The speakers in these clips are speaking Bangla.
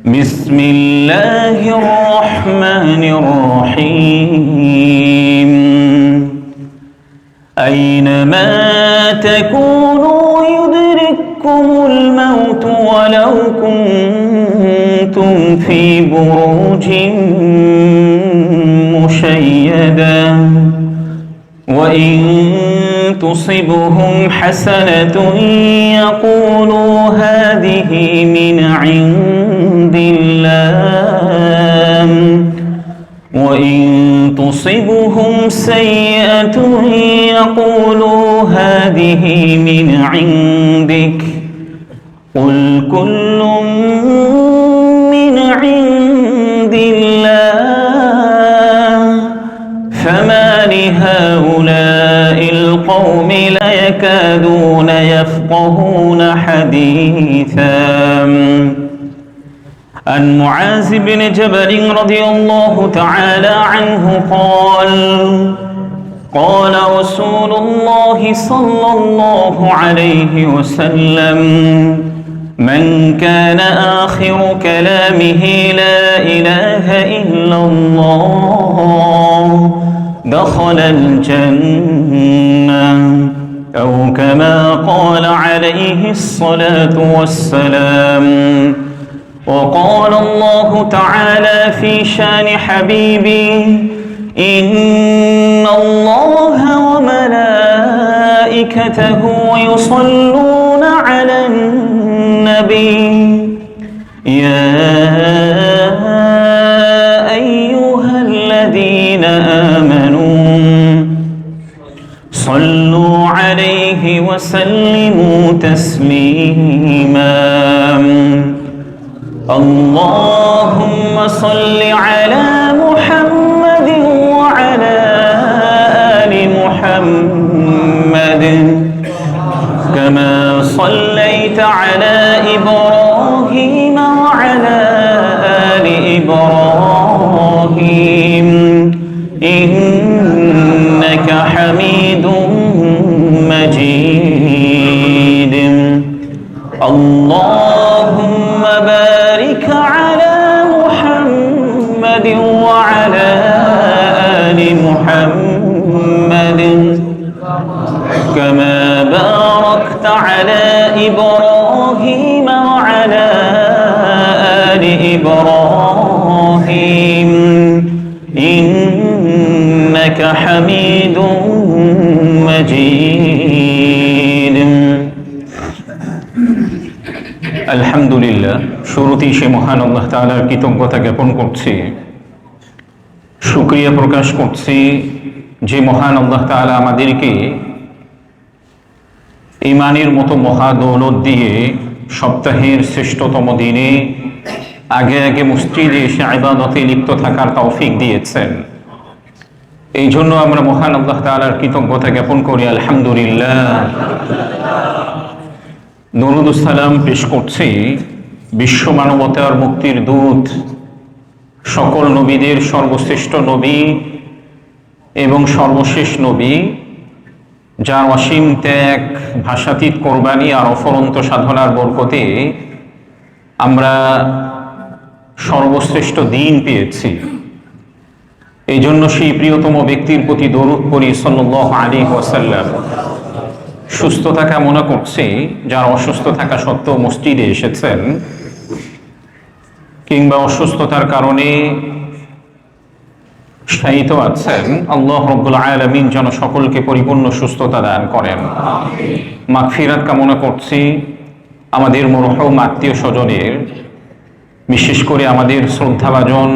بسم الله الرحمن الرحيم أينما تكونوا يدرككم الموت ولو كنتم في بروج مشيدة وإن تصبهم حسنة يقولوا هذه من عند الله وإن تصبهم سيئة يقولوا هذه من عندك قل كل من عند الله فما لهؤلاء القوم لا يكادون يفقهون حديثا. عن معاذ بن جبل رضي الله تعالى عنه قال رسول الله صلى الله عليه وسلم من كان آخر كلامه لا إله إلا الله دخل الجنة أو كما قال عليه الصلاة والسلام. وقال الله تعالى في شان حبيبي إن الله وملائكته يصلون على النبي يا أيها الذين آمنوا صلوا عليه وسلموا تسليما. اللهم صل على محمد وعلى آل محمد كما صليت على إبراهيم وعلى آل إبراهيم إنك حميد مجيد. اللهم بارك على محمد وعلى آل محمد كما باركت على إبراهيم وعلى آل إبراهيم إنك حميد مجيد. আলহামদুলিল্লাহ, শুরুতেই সে মহান আল্লাহ তাআলার কৃতজ্ঞতা জ্ঞাপন করছি, শুকরিয়া প্রকাশ করছি যে মহান আল্লাহ তাআলা আমাদেরকে ঈমানের মতো মহাদৌলত দিয়ে সপ্তাহের শ্রেষ্ঠতম দিনে আগে আগে মসজিদে এসে ইবাদতে লিপ্ত থাকার তৌফিক দিয়েছেন। এই জন্য আমরা মহান আল্লাহ তাআলার কৃতজ্ঞতা জ্ঞাপন করি আলহামদুলিল্লাহ। দরুদ ও সালাম পেশ করছি বিশ্ব মানবতার মুক্তির দূত, সকল নবীদের সর্বশ্রেষ্ঠ নবী এবং সর্বশেষ নবী, যার অসীম ত্যাগ, ভাষাতীত কোরবানি আর অফরন্ত সাধনার বরকতে আমরা সর্বশ্রেষ্ঠ দিন পেয়েছি। এই জন্য সেই প্রিয়তম ব্যক্তির প্রতি দরুদ পড়ি সাল্লাল্লাহু আলাইহি ওয়াসাল্লাম। সুস্থতা কামনা করছি যার অসুস্থ থাকা সত্ত্বেও মসজিদে এসেছেন কিংবা অসুস্থতার কারণে শায়িত আছেন, আল্লাহ রাব্বুল আলামিন যেন সকলকে পরিপূর্ণ সুস্থতা দান করেন। মাগফিরাত কামনা করছি আমাদের মরহুম আত্মীয় স্বজনের, বিশেষ করে আমাদের শ্রদ্ধাভাজন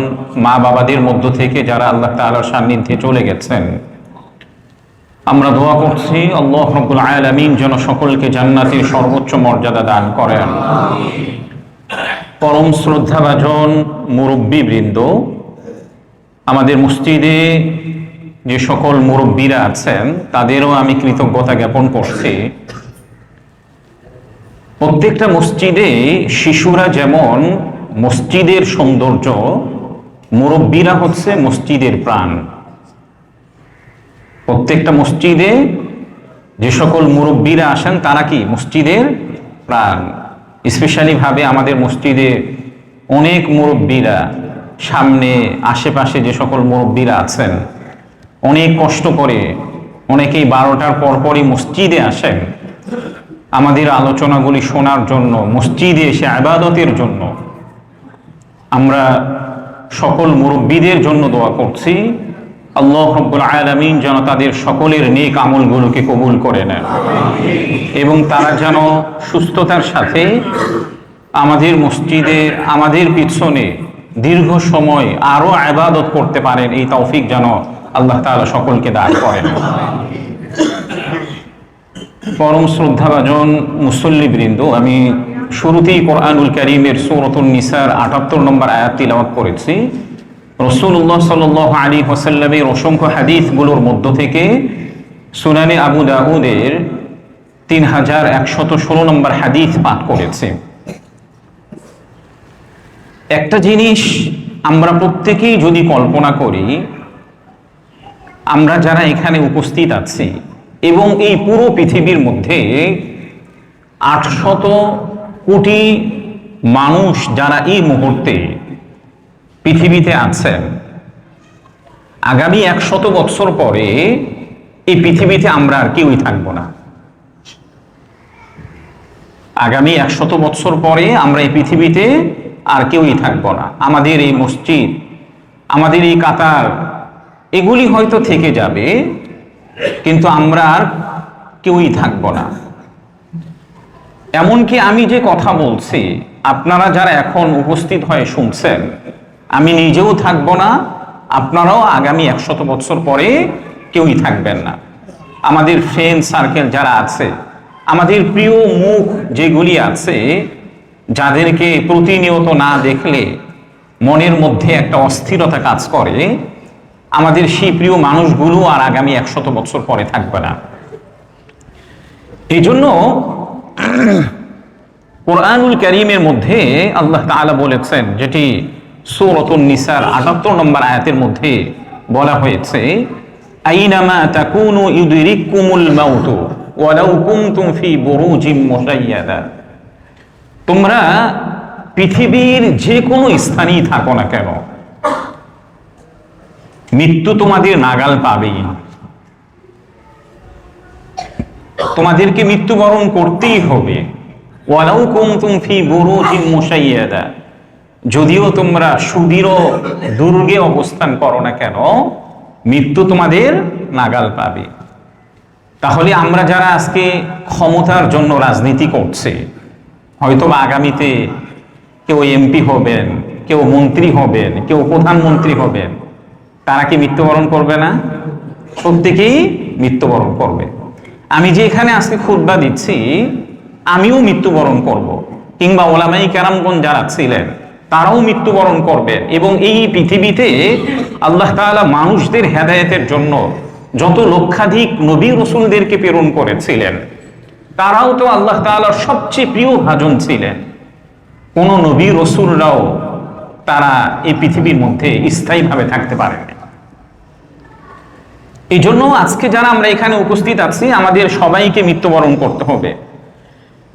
মা বাবাদের মধ্য থেকে যারা আল্লাহ তাআলার সান্নিধ্যে চলে গেছেন। আমরা দোয়া করছি আল্লাহ রাব্বুল আলামিন যেন সকলকে জান্নাতের সর্বোচ্চ মর্যাদা দান করেন। পরম শ্রদ্ধাভাজন মুরব্বীবৃন্দ, আমাদের মসজিদে যে সকল মুরব্বীরা আছেন তাদেরও আমি কৃতজ্ঞতা জ্ঞাপন করছি। প্রত্যেকটা মসজিদে শিশুরা যেমন মসজিদের সৌন্দর্য, মুরব্বীরা হচ্ছে মসজিদের প্রাণ। প্রত্যেকটা মসজিদে যে সকল মুরব্বীরা আসেন তারা কি মসজিদের প্রাণ। স্পেশালি ভাবে আমাদের মসজিদে অনেক মুরব্বীরা, সামনে আশেপাশে যে সকল মুরব্বীরা আছেন, অনেক কষ্ট করে অনেকেই 12টার পরপরই মসজিদে আসেন আমাদের আলোচনাগুলি শোনার জন্য, মসজিদে এসে ইবাদতের জন্য। আমরা সকল মুরব্বীদের জন্য দোয়া করছি, আল্লাহ রাব্বুল আলামিন যেন তাদের সকলের নেক আমলগুলোকে কবুল করে নেন এবং তারা যেন সুস্থতার সাথে আমাদের মসজিদে, আমাদের পিছনে দীর্ঘ সময় আরো ইবাদত করতে পারেন। এই তৌফিক যেন আল্লাহ তাআলা সকলকে দান করেন। পরম শ্রদ্ধাভাজন মুসল্লিবৃন্দ, আমি শুরুতেই কোরআনুল কারীমের সূরাতুন নিসার ৭৮ নম্বর আয়াত তিলাওয়াত করেছি। রাসূলুল্লাহ সাল্লাল্লাহু আলাইহি ওয়াসাল্লামের অসংখ্য হাদিসগুলোর মধ্য থেকে সুনানে আবু দাউদের 3116 নম্বর হাদিস পাঠ করেছি। একটা জিনিস আমরা প্রত্যেকেই যদি কল্পনা করি, আমরা যারা এখানে উপস্থিত আছি এবং এই পুরো পৃথিবীর মধ্যে 800 কোটি মানুষ যারা এই মুহূর্তে পৃথিবীতে আছেন, আগামী 100 বছর পরে এই পৃথিবীতে আমরা আর কেউই থাকবো না। আগামী 100 বছর পরে আমরা এই পৃথিবীতে আর কেউই থাকবো না। আমাদের এই মসজিদ, আমাদের এই কাতার, এগুলি হয়তো থেকে যাবে, কিন্তু আমরা আর কেউই থাকবো না। এমনকি আমি যে কথা বলছি, আপনারা যারা এখন উপস্থিত হয়ে শুনছেন, আমি নিজেও থাকবো না, আপনারাও আগামী 100 বছর পরে কেউই থাকবেন না। আমাদের ফ্রেন্ড সার্কেল যারা আছে, আমাদের প্রিয় মুখ যেগুলি আছে, যাদেরকে প্রতিনিয়ত না দেখলে মনের মধ্যে একটা অস্থিরতা কাজ করে, আমাদের সেই প্রিয় মানুষগুলো আর আগামী 100 বছর পরে থাকবে না। এই জন্য কোরআনুল কারীমের মধ্যে আল্লাহ তাআলা বলেছেন, যেটি সূরাতুন নিসার ৭৮ নম্বর আয়াতের মধ্যে বলা হয়েছে, আইনামা তাকুনু ইউদরিকুমুল মাউত ওয়ালাউ কুনতুম ফি বুরুজিম মুশাইয়াদা। তোমরা পৃথিবীর যে কোনো স্থানেই থাকো না কেন, মৃত্যু তোমাদের নাগাল পাবেই। তোমাদেরকে মৃত্যুবরণ করতেই হবে। ওয়ালাউ কুনতুম ফি বুরুজিম মুশাইয়াদা, যদিও তোমরা সুদৃঢ় দুর্গে অবস্থান করো না কেন, মৃত্যু তোমাদের নাগাল পাবে। তাহলে আমরা যারা আজকে ক্ষমতার জন্য রাজনীতি করছে, হয়তো বা আগামীতে কেউ এমপি হবেন, কেউ মন্ত্রী হবেন, কেউ প্রধানমন্ত্রী হবেন, তারা কি মৃত্যুবরণ করবে না? প্রত্যেকেই মৃত্যুবরণ করবে। আমি যে এখানে আজকে খুতবা দিচ্ছি, আমিও মৃত্যুবরণ করব, কিংবা ওলামায়ে কেরামগণ যারা ছিলেন তারাও মৃত্যুবরণ করবেন। এবং এই পৃথিবীতে আল্লাহ তাআলা মানুষদের হেদায়েতের জন্য যত লক্ষাধিক নবী রাসূলদেরকে প্রেরণ করেছিলেন, তারাও তো আল্লাহ তাআলার সবচেয়ে প্রিয় ভাজন ছিলেন। কোন নবী রাসূলরাও তারা এই পৃথিবীর মধ্যে স্থায়ীভাবে থাকতে পারেন। এই জন্য আজকে যারা আমরা এখানে উপস্থিত আছি, আমাদের সবাইকে মৃত্যুবরণ করতে হবে।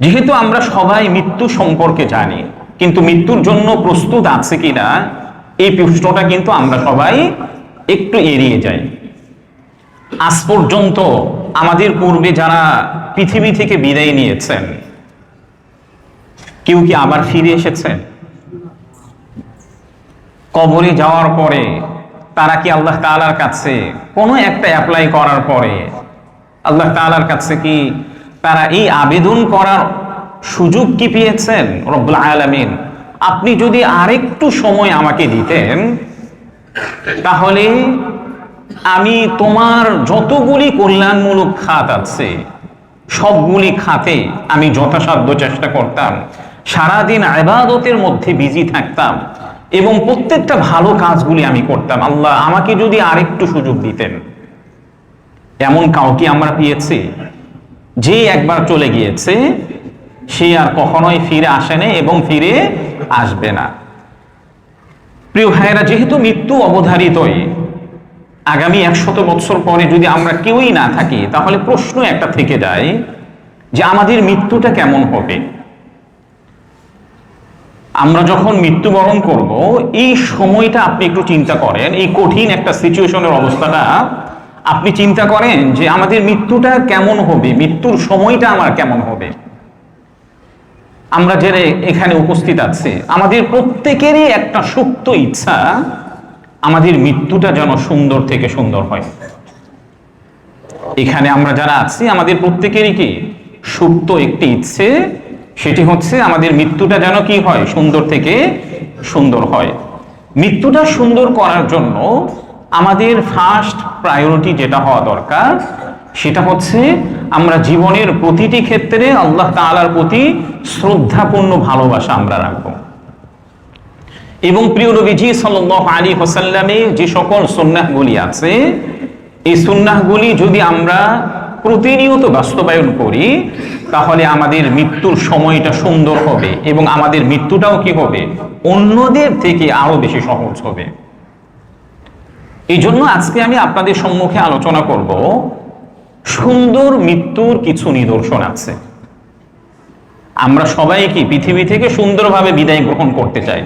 যেহেতু আমরা সবাই মৃত্যু সম্পর্কে জানি, কিন্তু মৃত্যুর জন্য প্রস্তুত আছে কিনা এই প্রশ্নটা কিন্তু আমরা সবাই একটু এড়িয়ে যাই। আজ পর্যন্ত আমাদের পূর্বে যারা পৃথিবী থেকে বিদায় নিয়েছেন, কেউ কি আবার ফিরে এসেছেন? কবরে যাওয়ার পরে তারা কি আল্লাহ তাআলার কাছে কোনো একটা অ্যাপ্লাই করার পরে আল্লাহ তাআলার কাছে কি তারা এই আবেদন করার সুযোগ কি পেয়েছেন? রব্বুল আলামিন, আপনি যদি আরেকটু সময় আমাকে দিতেন, তাহলে আমি তোমার যতগুলি কল্যাণমূলক খাত আছে সবগুলি খাতে আমি যথাসাধ্য চেষ্টা করতাম, সারাদিন ইবাদতের মধ্যে বিজি থাকতাম এবং প্রত্যেকটা ভালো কাজগুলি আমি করতাম। আল্লাহ, আমাকে যদি আরেকটু সুযোগ দিতেন। এমন কাউকে আমরা পেয়েছি যে একবার চলে গিয়েছে, সে আর কখনোই ফিরে আসেনি এবং ফিরে আসবে না। প্রিয় ভাইয়েরা, যেহেতু মৃত্যু অবধারিতই, আগামী 100 বছর পরে যদি আমরা কেউই না থাকি, তাহলে প্রশ্ন একটা থেকে যায় যে আমাদের মৃত্যুটা কেমন হবে। আমরা যখন মৃত্যুবরণ করব, এই সময়টা আপনি একটু চিন্তা করেন, এই কঠিন একটা সিচুয়েশনের অবস্থাটা আপনি চিন্তা করেন যে আমাদের মৃত্যুটা কেমন হবে, মৃত্যুর সময়টা আমার কেমন হবে। আমরা যারা এখানে উপস্থিত আছে, আমাদের প্রত্যেকেরই একটা সুপ্ত ইচ্ছা আমাদের মৃত্যুটা যেন সুন্দর থেকে সুন্দর হয়। এখানে আমরা যারা আছি আমাদের প্রত্যেকেরই কি সুপ্ত একটি ইচ্ছে, সেটি হচ্ছে আমাদের মৃত্যুটা যেন কি হয়, সুন্দর থেকে সুন্দর হয়। মৃত্যুটা সুন্দর করার জন্য আমাদের ফার্স্ট প্রায়োরিটি যেটা হওয়া দরকার সেটা হচ্ছে আমরা জীবনের প্রতিটি ক্ষেত্রে আল্লাহ তাআলার প্রতি শ্রদ্ধাপূর্ণ ভালোবাসা আমরা রাখবো। এবং প্রিয় নবীজি সাল্লাল্লাহু আলাইহি ওয়াসাল্লামের যে সকল সুন্নাহগুলি আছে, এই সুন্নাহগুলি যদি আমরা প্রতিনিয়ত বাস্তবায়ন করি তাহলে আমাদের মৃত্যুর সময়টা সুন্দর হবে এবং আমাদের মৃত্যুটাও কি হবে, অন্যদের থেকে আরো বেশি সহজ হবে। এই জন্য আজকে আমি আপনাদের সম্মুখে আলোচনা করব সুন্দর মৃত্যুর কিছু নিদর্শন আছে। আমরা সবাই কি পৃথিবী থেকে সুন্দরভাবে বিদায় গ্রহণ করতে চাই।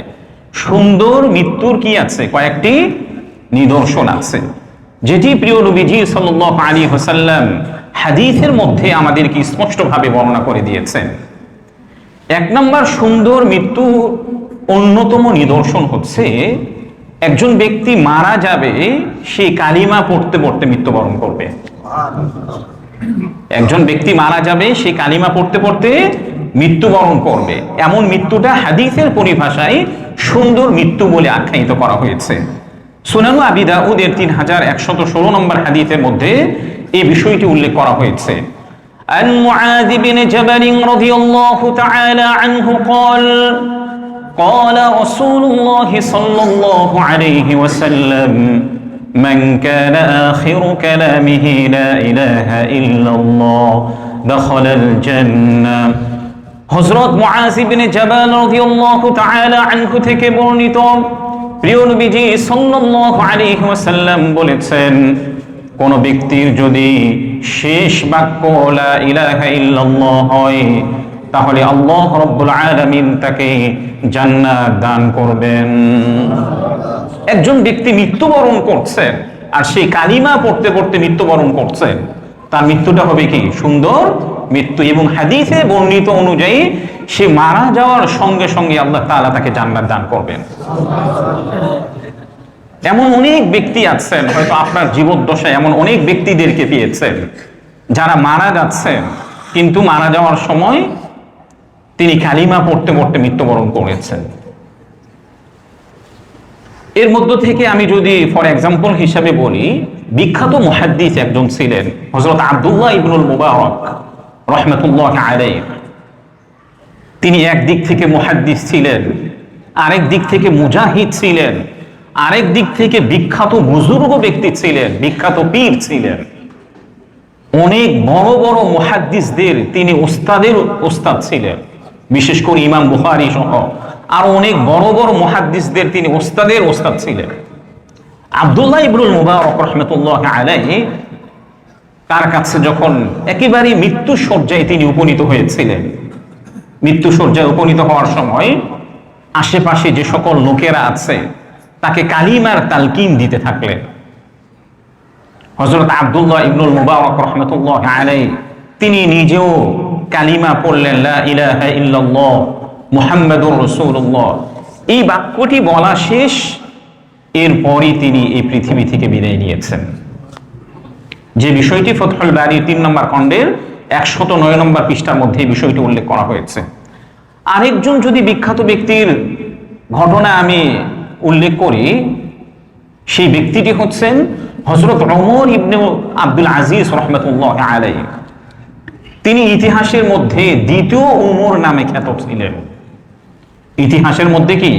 সুন্দর মৃত্যুর কি আছে, কয়েকটি নিদর্শন আছে, যেটি প্রিয় নবীজি সাল্লাল্লাহু আলাইহি ওয়াসাল্লাম হাদিসের মধ্যে আমাদেরকে স্পষ্টভাবে বর্ণনা করে দিয়েছেন। এক নম্বর সুন্দর মৃত্যু অন্যতম নিদর্শন হচ্ছে একজন ব্যক্তি মারা যাবে, সে কালিমা পড়তে পড়তে মৃত্যুবরণ করবে। একজন ব্যক্তি মারা যাবে, সে কালিমা পড়তে পড়তে মৃত্যুবরণ করবে। এমন মৃত্যুটা হাদিসের পরিভাষায় সুন্দর মৃত্যু বলে আখ্যায়িত করা হয়েছে। সুনানু আবি দাউদের 3116 নম্বর হাদিসের মধ্যে এই বিষয়টি উল্লেখ করা হয়েছে। আন মুআয বিন জাবাল রাদিয়াল্লাহু তাআলা আনহু قال قال رسول الله صلى الله عليه وسلم من كان آخر كلامه لا إله إلا الله دخل الجنة। হযরত মুআয ইবনে জাবাল রাদিয়াল্লাহু তাআলা আনহু থেকে বর্ণিত, প্রিয় নবীজি সাল্লাল্লাহু আলাইহি ওয়াসাল্লাম বলেছেন, কোন ব্যক্তির যদি শেষ বাক্য লা ইলাহা ইল্লাল্লাহ হয় তাহলে আল্লাহ রাব্বুল আলামিন তাকে জান্নাত দান করবেন। একজন ব্যক্তি মৃত্যুবরণ করছেন আর সেই কালিমা পড়তে পড়তে মৃত্যুবরণ করছেন, তার মৃত্যুটা হবে কি সুন্দর মৃত্যু। এবং হাদিসে বর্ণিত অনুযায়ী সে মারা যাওয়ার সঙ্গে সঙ্গে আল্লাহ তাআলা তাকে জান্নাত দান করবেন। এমন অনেক ব্যক্তি আছেন, হয়তো আপনার জীবদ্দশায় এমন অনেক ব্যক্তিদেরকে পেয়েছেন যারা মারা যাচ্ছেন, কিন্তু মারা যাওয়ার সময় তিনি কালিমা পড়তে পড়তে মৃত্যুবরণ করেছেন। এর মধ্য থেকে আমি যদি ফর এক্সাম্পল হিসাবে বলি, বিখ্যাত মুহাদ্দিস একজন ছিলেন হযরত আব্দুল্লাহ ইবনুল মুবারক রাহমাতুল্লাহি আলাইহি। তিনি একদিক থেকে মুহাদ্দিস ছিলেন, আরেক দিক থেকে মুজাহিদ ছিলেন, আরেক দিক থেকে বিখ্যাত বুজুর্গ ব্যক্তি ছিলেন, বিখ্যাত পীর ছিলেন। অনেক বড় বড় মুহাদ্দিসদের তিনি ওস্তাদের ওস্তাদ ছিলেন, বিশেষ করে ইমাম বুখারী সহ আর অনেক বড় বড় মুহাদ্দিসদের তিনি ওস্তাদের ওস্তাদ ছিলেন। আব্দুল্লাহ ইবনুল মুবারক রাহমাতুল্লাহি আলাইহি তার কাছে যখন একেবারে মৃত্যু শয্যায় তিনি উপনীত হয়েছিলেন, মৃত্যু শয্যায় উপনীত হওয়ার সময় আশেপাশে যে সকল লোকেরা আছে তাকে কালিমার তালকিন দিতে থাকলেন। হযরত আব্দুল্লাহ ইবনুল মুবারক রাহমাতুল্লাহি আলাইহি তিনি নিজেও কালিমা পড়লেন, লা ইলাহা ইল্লাল্লাহ মুহাম্মাদুর রাসূলুল্লাহ। এই বাক্যটি বলা শেষ, এরপরই তিনি এই পৃথিবী থেকে বিদায় নিয়েছেন। যে বিষয়টি ফাতহুল বারী 3 নম্বর খণ্ডের 109 নম্বর পৃষ্ঠার মধ্যে এই বিষয়টি উল্লেখ করা হয়েছে। আরেকজন যদি বিখ্যাত ব্যক্তির ঘটনা আমি উল্লেখ করি, সেই ব্যক্তিটি হচ্ছেন হযরত ওমর ইবনে আব্দুল আজিজ রাহমাতুল্লাহি আলাইহি। তিনি ইতিহাসের মধ্যে দ্বিতীয় ওমর নামে খ্যাত ছিলেন। ইতিহাসের মধ্যে কি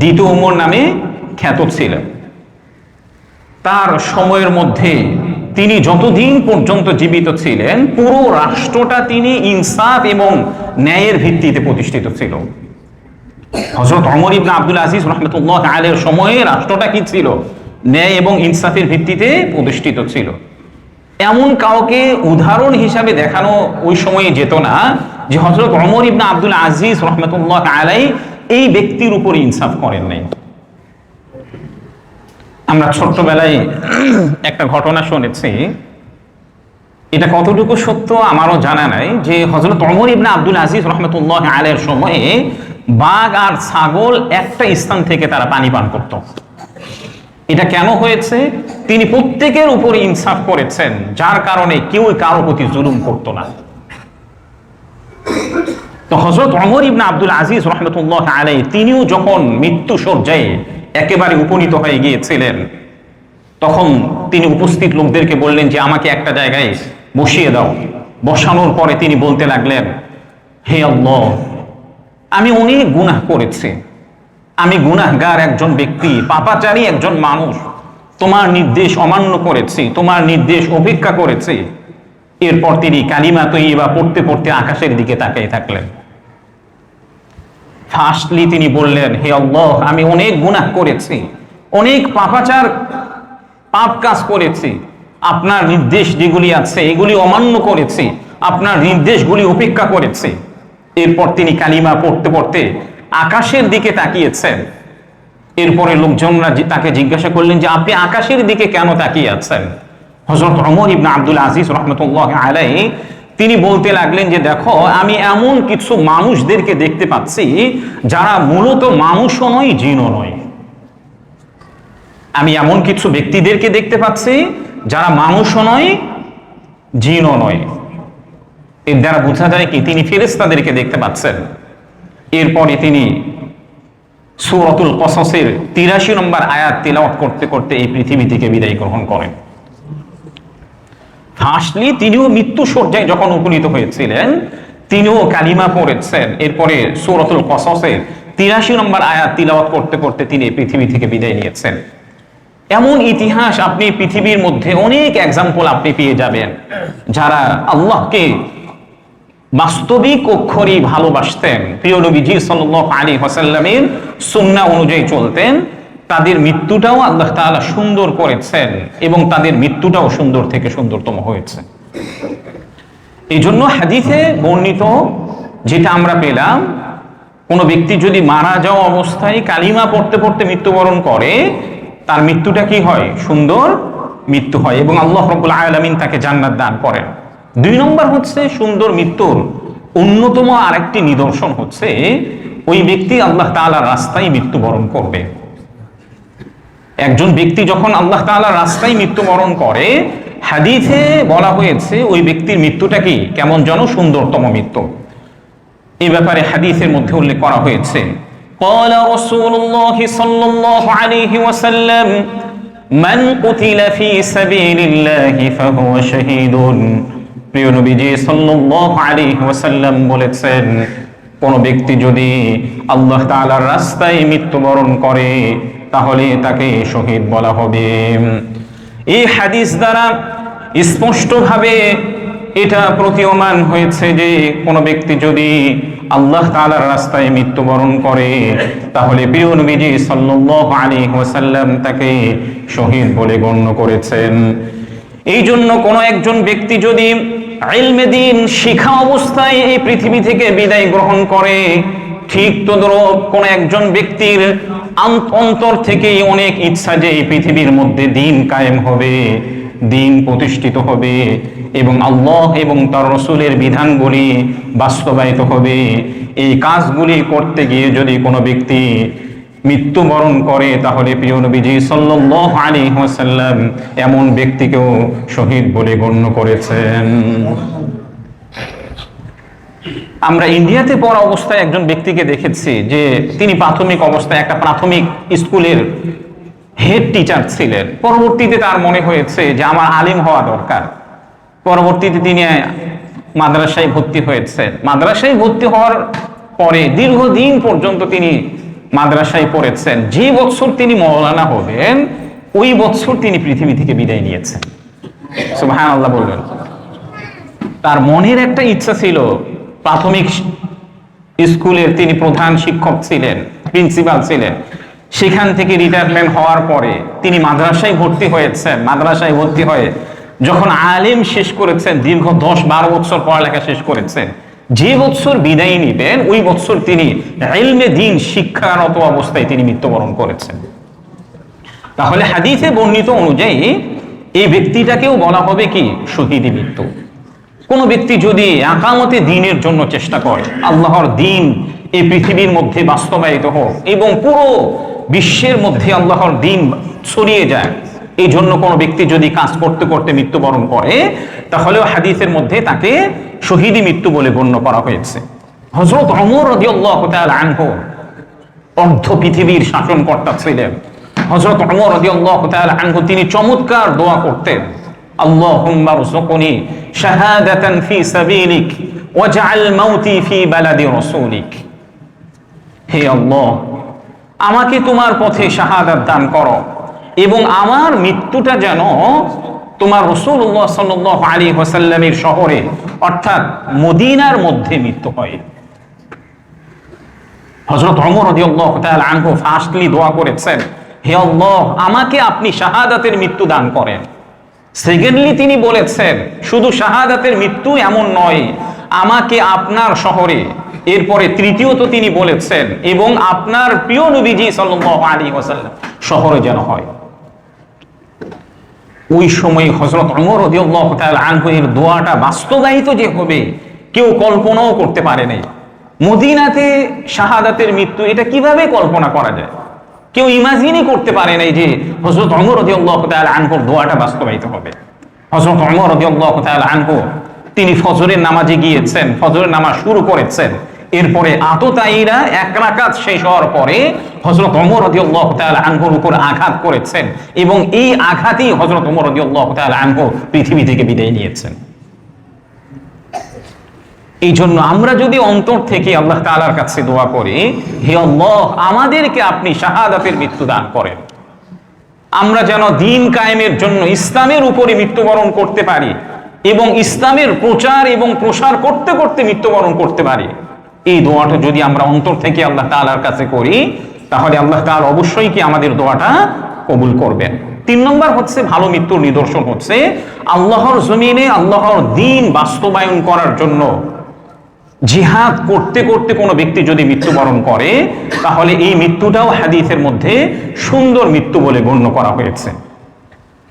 দ্বিতীয় ওমর নামে খ্যাত ছিলেন। তার সময়ের মধ্যে তিনি যতদিন পর্যন্ত জীবিত ছিলেন পুরো রাষ্ট্রটা তিনি ইনসাফ এবং ন্যায়ের ভিত্তিতে প্রতিষ্ঠিত ছিল। হযরত ওমর ইবনে আব্দুল আজিজ রাহমাতুল্লাহি আলাইহির সময়ে রাষ্ট্রটা কি ছিল, ন্যায় এবং ইনসাফের ভিত্তিতে প্রতিষ্ঠিত ছিল। এমন কাউকে উদাহরণ হিসাবে দেখানো ওই সময়ে যেত না যে হযরত ওমর ইবনে আব্দুল আজিজ রাহমাতুল্লাহি আলাইহি এই ব্যক্তির উপর ইনসাফ করেন নাই। আমরা ছোট্টবেলায় একটা ঘটনা শুনেছি, এটা কতটুকু সত্য আমারও জানা নাই, যে হযরত ওমর ইবনে আব্দুল আজিজ রাহমাতুল্লাহ আলাইহির সময়ে বাঘ আর ছাগল একটা স্থান থেকে তারা পানি পান করত। এটা কেন হয়েছে? তিনি প্রত্যেকের উপর ইনসাফ করেছেন, যার কারণে কেউ কারো প্রতি জুলুম করত না। তো হযরত ওমর ইবনে আব্দুল আজিজ রাহমাতুল্লাহ আলাইহি তিনিও যখন মৃত্যু শয্যায় একেবারে উপনীত হয়ে গিয়েছিলেন, তখন তিনি উপস্থিত লোকদেরকে বললেন যে আমাকে একটা জায়গায় বসিয়ে দাও। বসানোর পরে তিনি বলতে লাগলেন, হে আল্লাহ, আমি অনেক গুনাহ করেছি, আমি গুনাহগার একজন ব্যক্তি, পাপাচারী একজন মানুষ, তোমার নির্দেশ অমান্য করেছি, তোমার নির্দেশ উপেক্ষা করেছি। এরপর তিনি কালিমা তৈয়্যিবা পড়তে পড়তে আকাশের দিকে তাকিয়ে থাকলেন। ফার্স্টলি তিনি বললেন, হে আল্লাহ, আমি অনেক গুনাহ করেছি, অনেক পাপাচার পাপ কাজ করেছি, আপনার নির্দেশ যেগুলি আছে এগুলি অমান্য করেছি, আপনার নির্দেশগুলি উপেক্ষা করেছি। এরপর তিনি কালিমা পড়তে পড়তে আকাশের দিকে তাকিয়েছেন। এরপরে লোকজনরা তাকে জিজ্ঞাসা করলেন যে আপনি আকাশের দিকে কেন তাকিয়ে আছেন? হযরত ওমর ইবনে আব্দুল আজিজ রাহমাতুল্লাহ আলাইহি তিনি বলতে লাগলেন যে দেখো, আমি এমন কিছু মানুষদেরকে দেখতে পাচ্ছি যারা মূলত মানুষও নয়, জিনও নয়। আমি এমন কিছু ব্যক্তিদেরকে দেখতে পাচ্ছি যারা মানুষও নয়, জিনও নয়। এর দ্বারা বোঝা যায় কি তিনি ফেরেশতাদেরকে দেখতে পাচ্ছেন। এরপরে তিনি সূরাতুল কসসের ৮৩ নম্বর আয়াত তিলাওয়াত করতে করতে এই পৃথিবী থেকে বিদায় গ্রহণ করেন। ফার্স্টলি তিনিও মৃত্যু শয্যায় যখন উপনীত হয়েছিলেন, তিনিও কালিমা পড়েছেন। এরপরে সূরাতুল কসসের ৮৩ নম্বর আয়াত তিলাওয়াত করতে করতে তিনি এই পৃথিবী থেকে বিদায় নিয়েছেন। এমন ইতিহাস আপনি পৃথিবীর মধ্যে অনেক এক্সাম্পল আপনি পেয়ে যাবেন, যারা আল্লাহকে বাস্তবিক অক্ষরেই ভালোবাসতেন, প্রিয় নবীজি সাল্লাল্লাহু আলাইহি ওয়াসাল্লামের সুন্নাহ অনুযায়ী চলতেন, তাদের মৃত্যুটাও আল্লাহ তাআলা সুন্দর করেছেন এবং তাদের মৃত্যুটাও সুন্দর থেকে সুন্দরতম হয়েছে। এই জন্য হাদিসে বর্ণিত যেটা আমরা পেলাম, কোন ব্যক্তি যদি মারা যাওয়া অবস্থায় কালিমা পড়তে পড়তে মৃত্যুবরণ করে, তার মৃত্যুটা কি হয়? সুন্দর মৃত্যু হয় এবং আল্লাহ রাব্বুল আলামিন তাকে জান্নাত দান করেন। ২ নম্বর হচ্ছে সুন্দর মৃত্যুর অন্যতম আরেকটি নিদর্শন হচ্ছে ওই ব্যক্তি আল্লাহ তাআলার রাস্তায় মৃত্যুবরণ করবে। একজন ব্যক্তি যখন আল্লাহ তাআলার রাস্তায় মৃত্যুবরণ করে, হাদিসে বলা হয়েছে ওই ব্যক্তির মৃত্যুটা কি কেমন যেন সুন্দরতম মৃত্যু। এই ব্যাপারে হাদিসের মধ্যে উল্লেখ করা হয়েছে, قال رسول الله صلى الله عليه وسلم من قتل في سبيل الله فهو شهيد। প্রিয় নবীজি সাল্লাল্লাহু আলাইহি ওয়াসাল্লাম বলেছেন, কোন ব্যক্তি যদি আল্লাহ তাআলার রাস্তায় মৃত্যুবরণ করে তাহলে তাকে শহীদ বলা হবে। এই হাদিস দ্বারা স্পষ্টভাবে এটা প্রতীয়মান হয়েছে যে কোন ব্যক্তি যদি আল্লাহ তাআলার রাস্তায় মৃত্যুবরণ করে তাহলে প্রিয় নবীজি সাল্লাল্লাহু আলাইহি ওয়াসাল্লাম তাকে শহীদ বলে গণ্য করেছেন। এই জন্য কোন একজন ব্যক্তি যদি ইলমে দ্বীন শিখা অবস্থায় এই পৃথিবী থেকে বিদায় গ্রহণ করে, ঠিক তদ্রূপ কোন একজন ব্যক্তির অন্তর থেকে অনেক ইচ্ছা যে এই পৃথিবীর মধ্যে দ্বীন কায়েম হবে, দ্বীন প্রতিষ্ঠিত হবে এবং আল্লাহ এবং তার রাসূলের বিধানগুলি বাস্তবায়িত হবে, এই কাজগুলি করতে গিয়ে যদি কোনো ব্যক্তি মৃত্যুবরণ করে তাহলে প্রিয় নবীজি সাল্লাল্লাহু আলাইহি ওয়াসাল্লাম এমন ব্যক্তিকেও শহীদ বলে গণ্য করেছেন। আমরা ইন্ডিয়াতে পড়া অবস্থায় একজন ব্যক্তিকে দেখেছি যে তিনি প্রাথমিক অবস্থায় একটা প্রাথমিক স্কুলের হেড টিচার ছিলেন। পরবর্তীতে তার মনে হয়েছে যে আমার আলিম হওয়া দরকার। পরবর্তীতে তিনি মাদ্রাসায় ভর্তি হয়েছেন। মাদ্রাসায় ভর্তি হওয়ার পরে দীর্ঘদিন পর্যন্ত তিনি মাদ্রাসায় পড়েছেন। যে বছর তিনি মাওলানা হবেন ওই বছর তিনি পৃথিবী থেকে বিদায় নিয়েছেন। সুবহানাল্লাহ বলবেন। তার মনের একটা ইচ্ছা ছিল, প্রাথমিক স্কুলের তিনি প্রধান শিক্ষক ছিলেন, প্রিন্সিপাল ছিলেন। সেখান থেকে রিটায়ারমেন্ট হওয়ার পরে তিনি মাদ্রাসায় ভর্তি হয়েছেন। মাদ্রাসায় ভর্তি হয়ে যখন আলেম শেষ করেছেন, দীর্ঘ 10-12 বছর পড়ালেখা শেষ করেছেন, যে বছর বিদায় নিবেন ওই বছর তিনি ইলমে দ্বীন শিক্ষারত অবস্থায় তিনি মৃত্যুবরণ করেছেন। তাহলে হাদিসে বর্ণিত অনুযায়ী এই ব্যক্তিটাকেও বলা হবে কি শহীদি মৃত্যু। কোন ব্যক্তি যদি আকামতে দ্বীনের জন্য চেষ্টা করে, আল্লাহর দ্বীন এই পৃথিবীর মধ্যে বাস্তবায়িত হোক এবং পুরো বিশ্বের মধ্যে আল্লাহর দ্বীন ছড়িয়ে যায়, এই জন্য কোনো ব্যক্তি যদি কাজ করতে করতে মৃত্যুবরণ করে, তাহলেও হাদিসের মধ্যে তাকে শহীদি মৃত্যু বলে গণ্য করা হয়েছে। হযরত ওমর রাদিয়াল্লাহু তাআলা আনহু অর্ধ পৃথিবীর শাসনকর্তা ছিলেন। হযরত ওমর রাদিয়াল্লাহু তাআলা আনহু তিনি চমৎকার দোয়া করতেন, আল্লাহুম্মা রযুকনি শাহাদাতান ফি সাবিলিক ওয়াজআল মাউতি ফি বালাদি রাসূলিক। হে আল্লাহ, আমাকে তোমার পথে শাহাদাত দান করো এবং আমার মৃত্যুটা যেন তোমার রাসূলুল্লাহ সাল্লাল্লাহু আলাইহি ওয়াসাল্লামের শহরে অর্থাৎ মদিনার মধ্যে মৃত্যু হয়। হযরত ওমর রাদিয়াল্লাহু তাআলা আনহু ফার্স্টলি দোয়া করেছেন, হে আল্লাহ, আমাকে আপনি শাহাদাতের মৃত্যু দান করেন। সেকেন্ডলি তিনি বলেছেন, শুধু শাহাদাতের মৃত্যু এমন নয়, আমাকে আপনার শহরে, এরপরে তৃতীয়ত তিনি বলেছেন এবং আপনার প্রিয় নবীজি সাল্লাল্লাহু আলাইহি ওয়াসাল্লাম শহরে যেন হয়। ওই সময় হযরত ওমর রাদিয়াল্লাহু তাআলা আনহু এর দোয়াটা বাস্তবায়িত যে হবে কেউ কল্পনাও করতে পারে নাই। মদিনাতে শাহাদাতের মৃত্যু এটা কিভাবে কল্পনা করা যায়? কেউ ইমাজিনই করতে পারে নাই যে হযরত ওমর রাদিয়াল্লাহু তাআলা আনহুর দোয়াটা বাস্তবায়িত হবে। হযরত ওমর রাদিয়াল্লাহু তাআলা আনহু তিনি ফজরের নামাজে গিয়েছেন, ফজরের নামাজ শুরু করেছেন, এরপরে আততায়ীরা এক রাকাত শেষ হওয়ার পরে হযরত ওমর রাদিয়াল্লাহু তাআলা আনহুর উপর আঘাত করেছেন এবং এই আঘাতেই হযরত ওমর রাদিয়াল্লাহু তাআলা আনহু পৃথিবী থেকে বিদায় নিয়েছেন। এই জন্য আমরা যদি অন্তর থেকে আল্লাহ তাআলার কাছে দোয়া করি, হে আল্লাহ, আমাদেরকে আপনি শাহাদাতের মৃত্যু দান করেন, আমরা যেন দ্বীন কায়েমের জন্য ইসলামের উপরে মৃত্যুবরণ করতে পারি এবং ইসলামের প্রচার এবং প্রসার করতে করতে মৃত্যুবরণ করতে পারি, এই দোয়াটা যদি আমরা অন্তর থেকে আল্লাহ তাআলার কাছে করি, তাহলে আল্লাহ তাআলা অবশ্যই কি আমাদের দোয়াটা কবুল করবেন। 3 নম্বর হচ্ছে ভালো মৃত্যুর নিদর্শন হচ্ছে আল্লাহর জমিনে আল্লাহর দ্বীন বাস্তবায়ন করার জন্য জিহাদ করতে করতে কোনো ব্যক্তি যদি মৃত্যুবরণ করে, তাহলে এই মৃত্যুটাও হাদিসের মধ্যে সুন্দর মৃত্যু বলে গণ্য করা হয়েছে।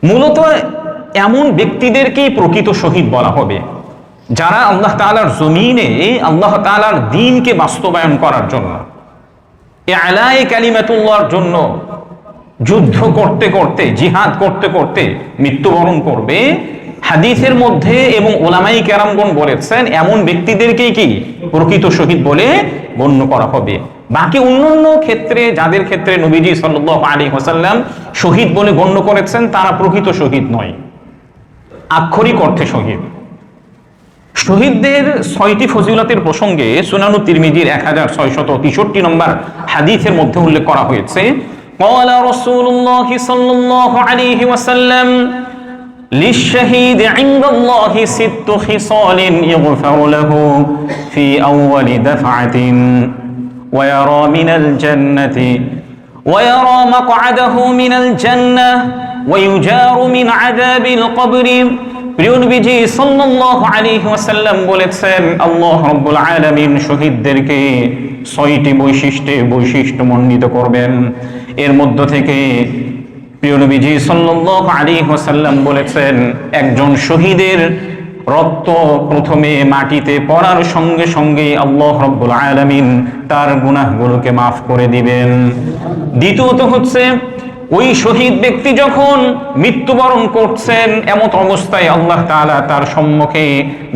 মূলত এমন ব্যক্তিদেরকেই প্রকৃত শহীদ বলা হবে যারা আল্লাহ তাআলার জমিনে আল্লাহ তাআলার দ্বীনকে বাস্তবায়ন করার জন্য, ইআলায়ে কালিমাতুল্লাহর জন্য যুদ্ধ করতে করতে, জিহাদ করতে করতে মৃত্যুবরণ করবে। হাদিসের মধ্যে এবং ওলামাই কেরামগণ বলেছেন এমন ব্যক্তিদেরকেই কি প্রকৃত শহীদ বলে গণ্য করা হবে। বাকি অন্যান্য ক্ষেত্রে যাদের ক্ষেত্রে নবীজি সাল্লাল্লাহু আলাইহি ওয়াসাল্লাম শহীদ বলে গণ্য করেছেন, তারা প্রকৃত শহীদ নয়, আক্ষরিক অর্থে শহীদ। শহীদদের 6টি ফজিলতের প্রসঙ্গে সুনানু তিরমিজির 1663 নম্বর হাদিসের মধ্যে উল্লেখ করা হয়েছে, ক্বালা রাসূলুল্লাহ সাল্লাল্লাহু আলাইহি ওয়াসাল্লাম للشهيد عند الله 6 خصال يغفر له في أول دفعة ويرى من الجنة ويرى مقعده من الجنة ويجار من عذاب القبر। প্রিয় নবীজি সাল্লাল্লাহু আলাইহি ওয়াসাল্লাম বলেছেন, আল্লাহ রাব্বুল আলামিন শহীদদেরকে 6টি বৈশিষ্ট্যমণ্ডিত করবেন। এর মধ্য থেকে প্রিয় নবীজি সাল্লাল্লাহু আলাইহি ওয়াসাল্লাম বলেছেন, একজন শহীদের রক্ত প্রথমে মাটিতে পড়ার সঙ্গে সঙ্গে আল্লাহ রাব্বুল আলামিন তার গুনাহগুলোকে মাফ করে দিবেন। দ্বিতীয়ত হচ্ছে ওই শহীদ ব্যক্তি যখন মৃত্যুবরণ করছেন এমন অবস্থায় আল্লাহ তাআলা তার সম্মুখে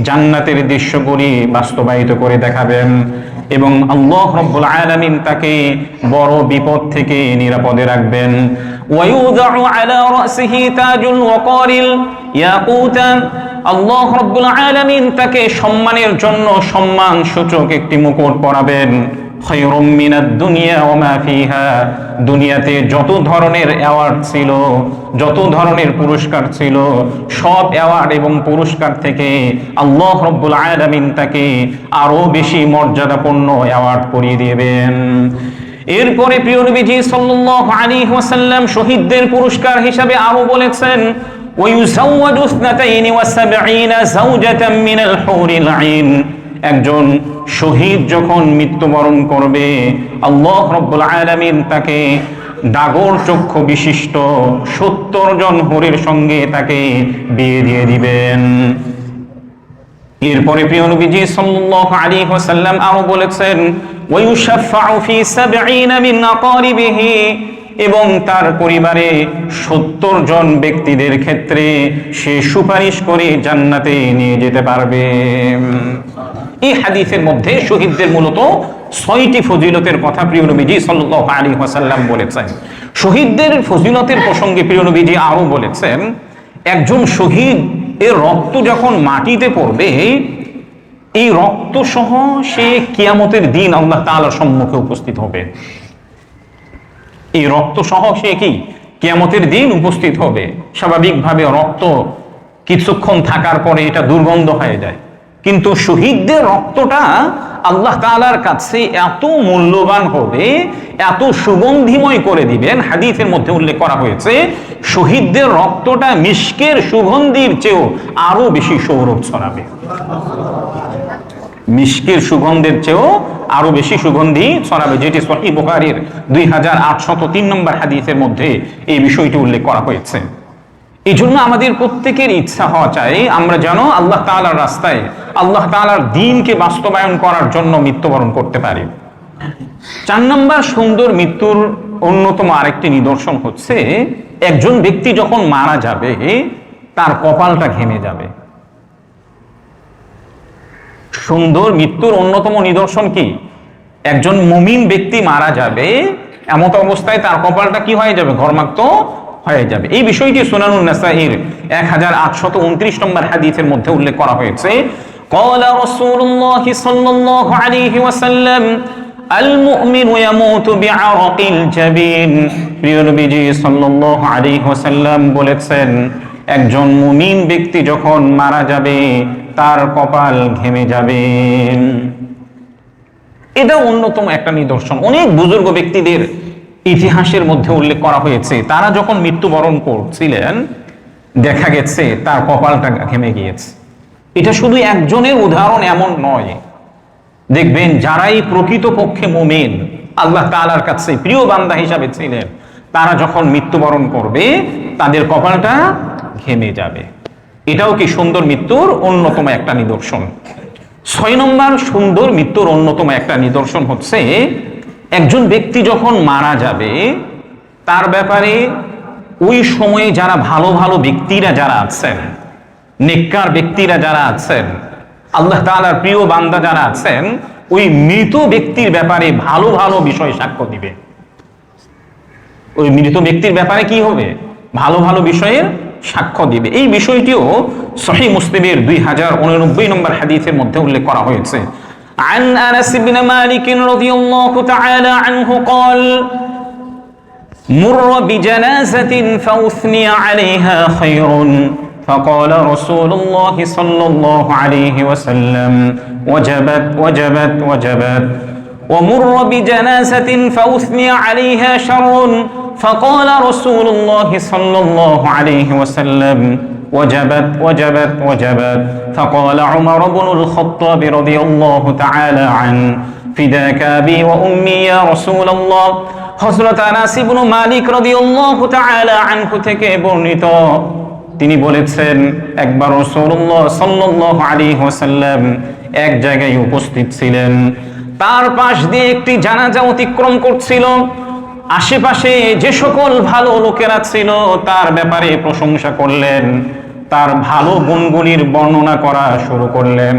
জান্নাতের দৃশ্যগুলি বাস্তবায়িত করে দেখাবেন এবং আল্লাহ রাব্বুল আলামিন তাকে বড় বিপদ থেকে নিরাপদে রাখবেন। ওয়ায়ুদাউ আলা রাসিহি তাজুল ওয়াকারিল ইয়াকুতা, আল্লাহ রাব্বুল আলামিন তাকে সম্মানের জন্য সম্মান সূচক একটি মুকুট পরাবেন। খায়রুম মিনাদ দুনিয়া ওয়া মা ফিহা, দুনিয়াতে যত ধরনের অ্যাওয়ার্ড ছিল, যত ধরনের পুরস্কার ছিল, সব অ্যাওয়ার্ড এবং পুরস্কার থেকে আল্লাহ রাব্বুল আলামিন তাকে আরো বেশি মর্যাদাপূর্ণ অ্যাওয়ার্ড পরিয়ে দিবেন। এরপরে প্রিয় নবীজি সাল্লাল্লাহু আলাইহি ওয়াসাল্লাম শহীদদের পুরস্কার হিসাবে আরো বলেছেন, ওয়ায়ুযাওয়াজু 72 যাওজাতাম মিনাল হুরিল আইন, একজন শহীদ যখন মৃত্যুবরণ করবে আল্লাহ রাব্বুল আলামিন তাকে ডাগর চক্ষু বিশিষ্ট 70 জন হুরের সঙ্গে তাকে বিয়ে দিয়ে দিবেন। এরপরে প্রিয় নবীজি সাল্লাল্লাহু আলাইহি ওয়াসাল্লাম আরো বলেছেন ওয়া ইউশাফাউ ফি 70 মিন আকারিবিহি, এবং তার পরিবারে 70 জন ব্যক্তিদের ক্ষেত্রে সে সুপারিশ করে জান্নাতে নিয়ে যেতে পারবে। এই হাদিসের মধ্যে শহীদদের মূলত 6টি ফজিলতের কথা প্রিয় নবীজি সাল্লাল্লাহু আলাইহি ওয়াসাল্লাম বলেছেন। শহীদদের ফজিলতের প্রসঙ্গে প্রিয় নবীজি আরো বলেছেন, একজন শহীদ এর রক্ত যখন মাটিতে পড়বে, এই রক্ত সহ সে কিয়ামতের দিন আল্লাহ তাআলার সম্মুখে উপস্থিত হবে। এই রক্ত সহ সে কি কিয়ামতের দিন উপস্থিত হবে। স্বাভাবিকভাবে রক্ত কিছুক্ষণ থাকার পরে এটা দুর্গন্ধ হয়ে যায়, কিন্তু শহীদদের রক্তটা আল্লাহ তাআলার কাছে এত মূল্যবান হবে, এত সুগন্ধিময় করে দিবেন। হাদিসের মধ্যে উল্লেখ করা হয়েছে শহীদদের রক্তটা মিশকের সুগন্ধির চেয়েও আরো বেশি সৌরভ ছড়াবে। মিশকের সুগন্ধের চেয়েও আরো বেশি সুগন্ধি ছড়াবে, যেটি সহিহ বুখারীর 2803 নম্বর হাদিসের মধ্যে এই বিষয়টি উল্লেখ করা হয়েছে। এই জন্য আমাদের প্রত্যেকের ইচ্ছা হওয়া চাই আমরা যেন আল্লাহ তাআলার রাস্তায় আল্লাহ তাআলার দ্বীনকে বাস্তবায়ন করার জন্য মৃত্যুবরণ করতে পারি। 4 নম্বর সুন্দর মৃত্যুর অন্যতম আরেকটি নিদর্শন হচ্ছে, একজন ব্যক্তি যখন মারা যাবে তার কপালটা ঘেমে যাবে। সুন্দর মৃত্যুর অন্যতম নিদর্শন কি? একজন মুমিন ব্যক্তি মারা যাবে, এমত অবস্থায় তার কপালটা কি হয়ে যাবে? ঘর্মাক্ত হয়ে যাবে। এই বিষয়টি সুনানুন নাসাঈর 1829 নম্বর হাদিসের মধ্যে উল্লেখ করা হয়েছে। ক্বালা রাসূলুল্লাহ সাল্লাল্লাহু আলাইহি ওয়াসাল্লাম আল মুমিনু ইয়ামুতু বিআরাকিল জাবিন। প্রিয় নবীজি সাল্লাল্লাহু আলাইহি ওয়াসাল্লাম বলেছেন, একজন মুমিন ব্যক্তি যখন মারা যাবে তার কপাল ঘেমে যাবে। এটা অন্যতম একটা নিদর্শন। অনেক বুজুর্গ ব্যক্তিদের ইতিহাসের মধ্যে উল্লেখ করা হয়েছে, তারা যখন মৃত্যুবরণ করছিলেন দেখা গেছে তার কপালটা ঘেমে গিয়েছে। এটা শুধু একজনের উদাহরণ এমন নয়, দেখবেন যারাই প্রকৃতপক্ষে মুমিন আল্লাহ তাআলার কাছে প্রিয় বান্দা হিসাবে ছিলেন, তারা যখন মৃত্যুবরণ করবে তাদের কপালটা ঘেমে যাবে। এটাও কি সুন্দর মৃত্যুর অন্যতম একটা নিদর্শন। 6 নম্বর সুন্দর মৃত্যুর অন্যতম একটা নিদর্শন হচ্ছে, একজন ব্যক্তি যখন মারা যাবে তার ব্যাপারে ওই সময়ে যারা ভালো ভালো ব্যক্তিরা যারা আছেন, নেককার ব্যক্তিরা যারা আছেন, আল্লাহ তাআলার প্রিয় বান্দা যারা আছেন, ওই মৃত ব্যক্তির ব্যাপারে ভালো ভালো বিষয় সাক্ষ্য দিবে। ওই মৃত ব্যক্তির ব্যাপারে কি হবে? ভালো ভালো বিষয়ের সাক্ষ্য দিবে। এই বিষয়টিও সহিহ মুসলিমের 2089 নম্বর হাদিসের মধ্যে উল্লেখ করা হয়েছে। عن أنس بن مالك رضي الله تعالى عنه قال مر بجنازة فأثني عليها خير فقال رسول الله صلى الله عليه وسلم وجبت وجبت وجبت ومر بجنازة فأثني عليها شر فقال رسول الله صلى الله عليه وسلم وجبت وجبت وجبت فقال عمر بن الخطاب رضي الله تعالى عنه فداك أبي وأمي يا رسول الله। হযরত আনাস ইবনে মালিক রাদিয়াল্লাহু তাআলা আনহু থেকে বর্ণিত, তিনি বলেছেন একবার রাসূলুল্লাহ সাল্লাল্লাহু আলাইহি ওয়াসাল্লাম এক জায়গায় উপস্থিত ছিলেন, তার পাশ দিয়ে একটি জানাজা অতিক্রম করছিল। আশেপাশে যে সকল ভালো লোকেরা ছিল তার ব্যাপারে প্রশংসা করলেন, তার ভালো গুণগুলির বর্ণনা করা শুরু করলেন।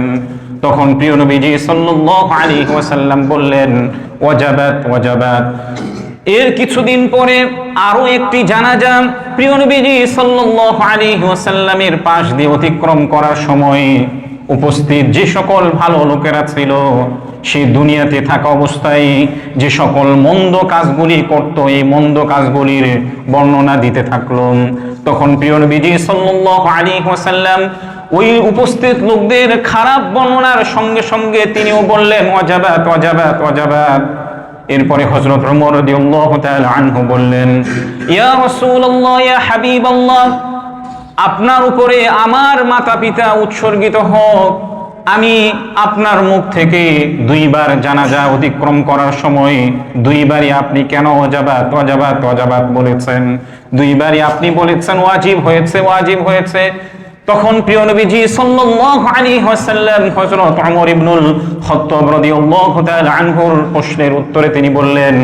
তখন প্রিয় নবীজি সাল্লাল্লাহু আলাইহি ওয়াসাল্লাম বললেন ওয়াজাবাত ওয়াজাবাত। এর কিছুদিন পরে আরো একটি জানাজা প্রিয় নবীজি সাল্লাল্লাহু আলাইহি ওয়াসাল্লামের পাশ দিয়ে অতিক্রম করার সময় উপস্থিত যে সকল ভালো লোকেরা ছিল, সে দুনিয়াতে থাকা অবস্থায় যে সকল মন্দ কাজগুলি করত, এই মন্দ কাজগুলির বর্ণনা দিতে থাকলো। তখন প্রিয় নবীজি সাল্লাল্লাহু আলাইহি ওয়াসাল্লাম ওই উপস্থিত লোকদের খারাপ বর্ণনার সঙ্গে সঙ্গে তিনিও বললেন ওয়াজাবাত ওয়াজাবাত ওয়াজাবাত। এরপরে হযরত ওমর রাদিয়াল্লাহু তাআলা আনহু বললেন ইয়া রাসূলুল্লাহ ইয়া হাবিবাল্লাহ, আপনার উপরে আমার মাতা পিতা উৎসর্গিত হোক, আমি আপনার মুখ থেকে দুইবার জানাজা অতিক্রম করার সময় দুইবারই আপনি কেন ওয়াজাবাত ওয়াজাবাত ওয়াজাবাত বলেছেন, দুইবারই আপনি বলেছেন ওয়াজিব হয়েছে ওয়াজিব হয়েছে। তখন প্রিয় নবীজি সাল্লাল্লাহু আলাইহি ওয়াসাল্লাম হযরত ওমর ইবনুল খাত্তাব রাদিয়াল্লাহু তাআলা আনহুর প্রশ্নের উত্তরে তিনি বললেন,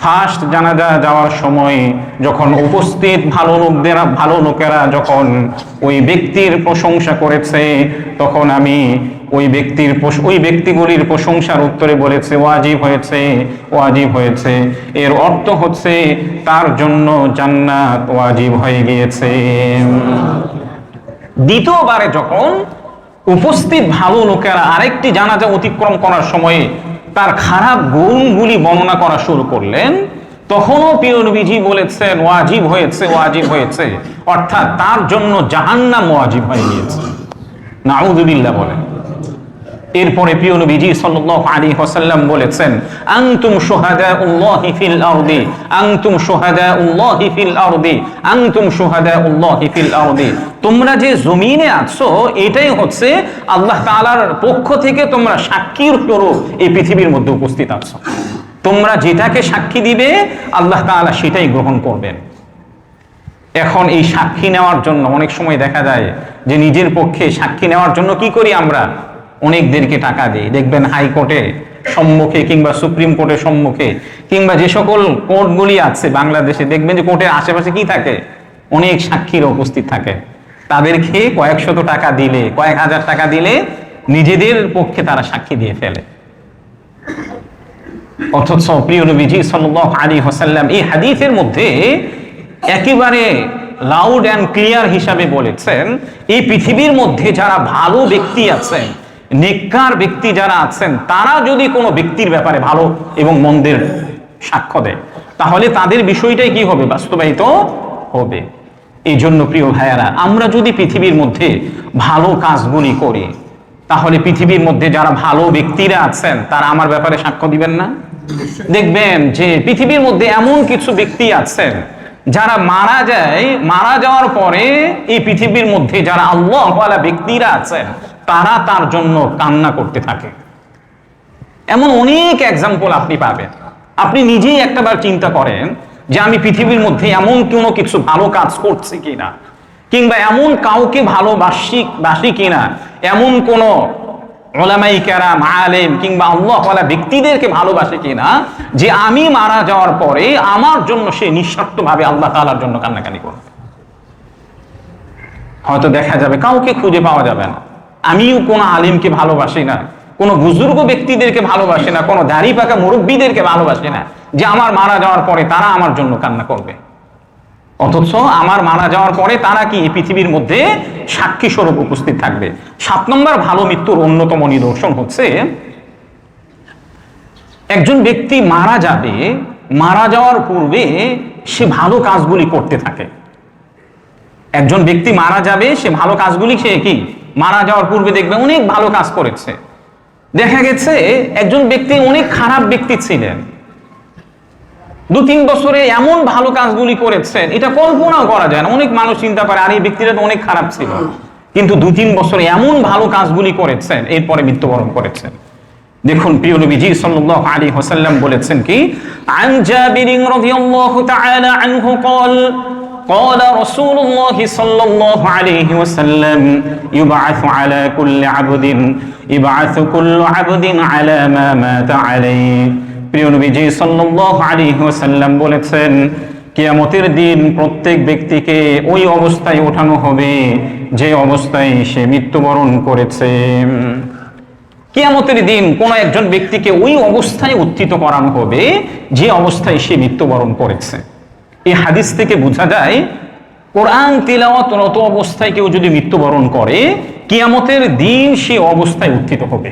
ফার্স্ট জানাজা যাওয়ার সময় যখন উপস্থিত ভালো লোকেরা যখন ওই ব্যক্তির প্রশংসা করেছে, তখন আমি ওই ব্যক্তিগুলির প্রশংসার উত্তরে বলেছে ওয়াজিব হয়েছে ওয়াজিব হয়েছে। এর অর্থ হচ্ছে তার জন্য জান্নাত ওয়াজিব হয়ে গিয়েছে। দ্বিতীয়বারে যখন উপস্থিত ভালো লোকেরা আরেকটি জানাজা অতিক্রম করার সময় তার খারাপ গুণগুলি বর্ণনা করা শুরু করলেন, তখনও প্রিয় নবীজি বলেছেন ওয়াজিব হয়েছে ওয়াজিব হয়েছে, অর্থাৎ তার জন্য জাহান্নাম ওয়াজিব হয়ে গিয়েছে। নাউযুবিল্লাহ বলেন। এরপরে প্রিয় নবীজি সাল্লাল্লাহু আলাইহি ওয়াসাল্লাম বলেছেন, আনতুম শুহাদাউল্লাহি ফিল আরদি আনতুম শুহাদাউল্লাহি ফিল আরদি আনতুম শুহাদাউল্লাহি ফিল আরদি। তোমরা যে জমিনে আছো এটাই হচ্ছে আল্লাহ তাআলার পক্ষ থেকে তোমরা সাক্ষীর স্বরূপ এই পৃথিবীর মধ্যে উপস্থিত আছো। তোমরা যেটাকে সাক্ষী দিবে আল্লাহ তাআলা সেটাই গ্রহণ করবেন। এখন এই সাক্ষী নেওয়ার জন্য অনেক সময় দেখা যায় যে নিজের পক্ষে সাক্ষী নেওয়ার জন্য কি করি আমরা, অনেকদেরকে টাকা দিই। দেখবেন হাইকোর্টে সম্মুখে কিংবা সুপ্রিম কোর্টের সম্মুখে কিংবা যে সকল কোর্টগুলি আছে বাংলাদেশে, দেখবেন যে কোর্টের আশেপাশে কি থাকে, অনেক সাক্ষীরা উপস্থিত থাকে। তাদেরকে কয়েক শত টাকা দিলে, কয়েক হাজার টাকা দিলে নিজেদের পক্ষে তারা সাক্ষী দিয়ে ফেলে। অথচ প্রিয় নবীজি সাল্লাল্লাহু আলাইহি ওয়াসাল্লাম এই হাদিসের মধ্যে একেবারে লাউড অ্যান্ড ক্লিয়ার হিসাবে বলেছেন, এই পৃথিবীর মধ্যে যারা ভালো ব্যক্তি আছেন, নেককার ব্যক্তি যারা আছেন, তারা যদি কোনো ব্যক্তির ব্যাপারে ভালো এবং মন্দের সাক্ষ্য দেয়, তাহলে তাদের বিষয়টাই কি হবে, বাস্তবায়িত হবে। এই জন্য প্রিয় ভাইয়ারা, আমরা যদি পৃথিবীর মধ্যে ভালো কাজগুলি করি, তাহলে পৃথিবীর মধ্যে যারা ভালো ব্যক্তিরা আছেন তারা আমার ব্যাপারে সাক্ষ্য দিবেন না? দেখবেন যে পৃথিবীর মধ্যে এমন কিছু ব্যক্তি আছেন যারা মারা যায়, মারা যাওয়ার পরে এই পৃথিবীর মধ্যে যারা আল্লাহওয়ালা ব্যক্তিরা আছেন তারা তার জন্য কান্না করতে থাকে। এমন অনেক এক্সাম্পল আপনি পাবেন। আপনি নিজেই একটাবার চিন্তা করেন যে আমি পৃথিবীর মধ্যে এমন কোনো কিছু ভালো কাজ করছি কিনা, কিংবা এমন কাউকে ভালোবাসি কিনা, এমন কোন উলামায়ে কেরাম, আলেম কিংবা আল্লাহওয়ালা ব্যক্তিদেরকে ভালোবাসে কিনা যে আমি মারা যাওয়ার পরে আমার জন্য সে নিঃস্বার্থভাবে আল্লাহ তাআলার জন্য কান্নাকানি করবে। হয়তো দেখা যাবে কাউকে খুঁজে পাওয়া যাবে না। আমিও কোনো আলেমকে ভালোবাসি না, কোনো বুজুর্গ ব্যক্তিদেরকে ভালোবাসি না, কোনো দাড়ি পাকা মুরব্বীদেরকে ভালোবাসি না যে আমার মারা যাওয়ার পরে তারা আমার জন্য কান্না করবে। অথচ আমার মারা যাওয়ার পরে তারা কি এই পৃথিবীর মধ্যে সাক্ষী স্বরূপ উপস্থিত থাকবে। 7 নম্বর ভালো মৃত্যুর অন্যতম নিদর্শন হচ্ছে, একজন ব্যক্তি মারা যাবে, মারা যাওয়ার পূর্বে সে ভালো কাজগুলি করতে থাকে। একজন ব্যক্তি মারা যাবে, সে ভালো কাজগুলি সে কি মারা যাওয়ার পূর্বে দেখবে অনেক ভালো কাজ করেছে। দেখা গেছে একজন ব্যক্তি অনেক খারাপ ব্যক্তি ছিলেন, 2-3 বছরে এমন ভালো কাজগুলি করেছেন এটা কল্পনাও করা যায় না। অনেক মানুষ চিন্তা করে আর এই ব্যক্তিটা তো অনেক খারাপ ছিল, কিন্তু 2-3 বছরে এমন ভালো কাজগুলি করেছেন, এরপরে মৃত্যুবরণ করেছেন। দেখুন প্রিয় নবীজি সাল্লাল্লাহু আলাইহি ওয়াসাল্লাম বলেছেন কি, আন জাবির রাদিয়াল্লাহু তাআলা আনহু قال قال رسول الله صلى الله عليه وسلم يبعث على كل عبد يبعث كل عبد على ما مات عليه। প্রিয় নবীজি সাল্লাল্লাহু আলাইহি ওয়াসাল্লাম বলেছেন, কিয়ামতের দিন প্রত্যেক ব্যক্তিকে ওই অবস্থায় ওঠানো হবে যে অবস্থায় সে মৃত্যুবরণ করেছে। কিয়ামতের দিন কোন একজন ব্যক্তিকে ওই অবস্থায় উত্থিত করানো হবে যে অবস্থায় সে মৃত্যুবরণ করেছে। এই হাদিস থেকে বোঝা যায় কোরআন তিলাওয়াতরত অবস্থায় কেউ যদি মৃত্যুবরণ করে, কিয়ামতের দিন সে অবস্থায় উত্থিত হবে।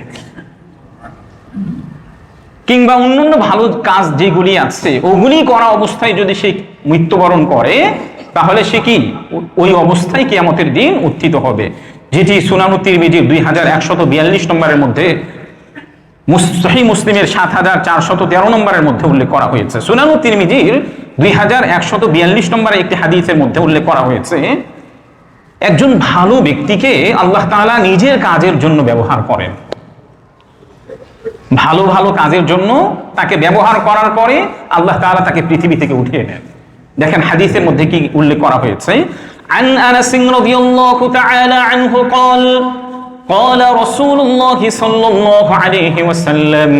কিংবা অন্যান্য ভালো কাজ যেগুলি আছে ওগুলি করা অবস্থায় যদি সে মৃত্যুবরণ করে, তাহলে সে কি ওই অবস্থায় কিয়ামতের দিন উত্থিত হবে, যেটি সুনান তিরমিজির 2142 নম্বরের মধ্যে, সহিহ মুসলিমের 7413 নম্বরের মধ্যে উল্লেখ করা হয়েছে। সুনান তিরমিজির 2142 নম্বরে একটি হাদিসের মধ্যে উল্লেখ করা হয়েছে, একজন ভালো ব্যক্তিকে আল্লাহ তাআলা নিজের কাজের জন্য ব্যবহার করেন। ভালো ভালো কাজের জন্য তাকে ব্যবহার করার পরে আল্লাহ তাআলা তাকে পৃথিবী থেকে উঠিয়ে নেন। দেখেন হাদিসের মধ্যে কি উল্লেখ করা হয়েছে, আন আনাস রাদিয়াল্লাহু তাআলা আনহু قال قال رسول الله صلى الله عليه وسلم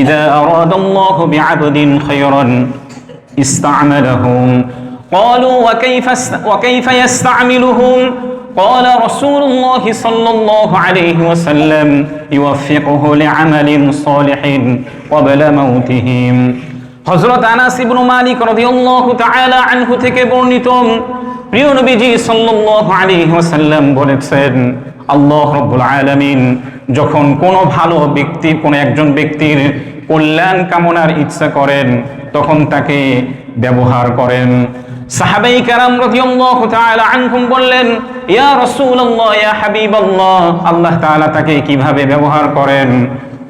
إذا أراد الله بعبد خيرا استعملهم قالوا وكيف يستعملهم قال رسول الله صلى الله عليه وسلم يوفقه لعمل صالح قبل موتهم। হযরত আনাস ইবনে মালিক রাদিয়াল্লাহু তাআলা আনহু থেকে বর্ণিত, প্রিয় নবীজি সাল্লাল্লাহু আলাইহি ওয়াসাল্লাম বলেছেন, আল্লাহ রাব্বুল আলামিন যখন কোনো ভালো ব্যক্তি, কোনো একজন ব্যক্তির কল্যাণ কামনার ইচ্ছা করেন তখন তাকে ব্যবহার করেন। সাহাবায়ে কেরাম রাদিয়াল্লাহু তাআলা আনহুম বললেন, ইয়া রাসূলুল্লাহ, ইয়া হাবিবাল্লাহ, আল্লাহ তাআলা তাকে কিভাবে ব্যবহার করেন?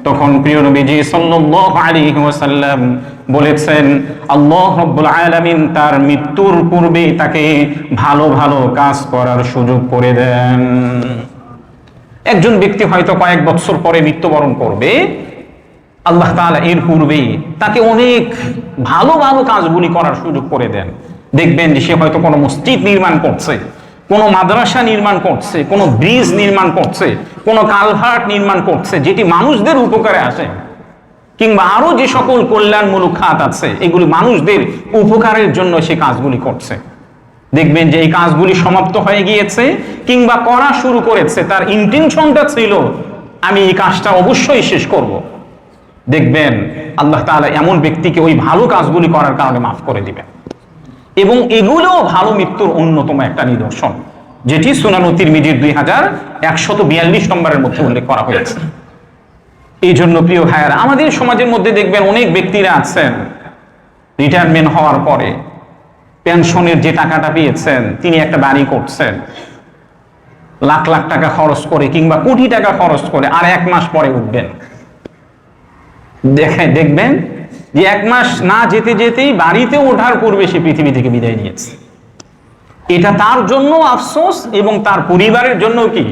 তখন প্রিয় নবীজি সাল্লাল্লাহু আলাইহি ওয়াসাল্লাম বলেছেন, আল্লাহ রাব্বুল আলামিন তার মৃত্যুর পূর্বে তাকে ভালো ভালো কাজ করার সুযোগ করে দেন। একজন ব্যক্তি হয়তো কয়েক বছর পরে মৃত্যুবরণ করবে, আল্লাহ তাআলা এর পূর্বেই তাকে অনেক ভালো ভালো কাজগুলি করার সুযোগ করে দেন। দেখবেন যে সে হয়তো কোনো মসজিদ নির্মাণ করছে, কোনো মাদ্রাসা নির্মাণ করছে, কোনো ব্রিজ নির্মাণ করছে, কোনো কালভার্ট নির্মাণ করছে যেটি মানুষদের উপকারে আসে, কিংবা আরো যে সকল কল্যাণমূলক খাত আছে এগুলি মানুষদের উপকারের জন্য সে কাজগুলি করছে। দেখবেন যে এই কাজগুলি সমাপ্ত হয়ে গিয়েছে কিংবা করা শুরু করেছে, তার ইন্টেনশনটা ছিল আমি এই কাজটা অবশ্যই শেষ করব। দেখবেন আল্লাহ তাআলা এমন ব্যক্তিকে ওই ভালো কাজগুলি করার কারণে মাফ করে দিবেন। এবং এগুলোও ভালো মৃত্যুর অন্যতম একটা নিদর্শন, যেটি সুনান তিরমিজির 2142 নম্বরের মধ্যে উল্লেখ করা হয়েছে। এই জন্য প্রিয় ভাইয়ারা, আমাদের সমাজের মধ্যে দেখবেন অনেক ব্যক্তিরা আছেন রিটায়ারমেন্ট হওয়ার পরে পেনশনের যে টাকাটা পেয়েছেন তিনি একটা বাড়ি করছেন, লাখ লাখ টাকা খরচ করে কিংবা কোটি টাকা খরচ করে, আর 1 মাস পরে উঠবেন। দেখবেন যে 1 মাস না যেতে যেতেই বাড়িতে ওঠার পূর্বে সে পৃথিবী থেকে বিদায় নিয়েছে। এটা তার জন্য আফসোস এবং তার পরিবারের জন্য কি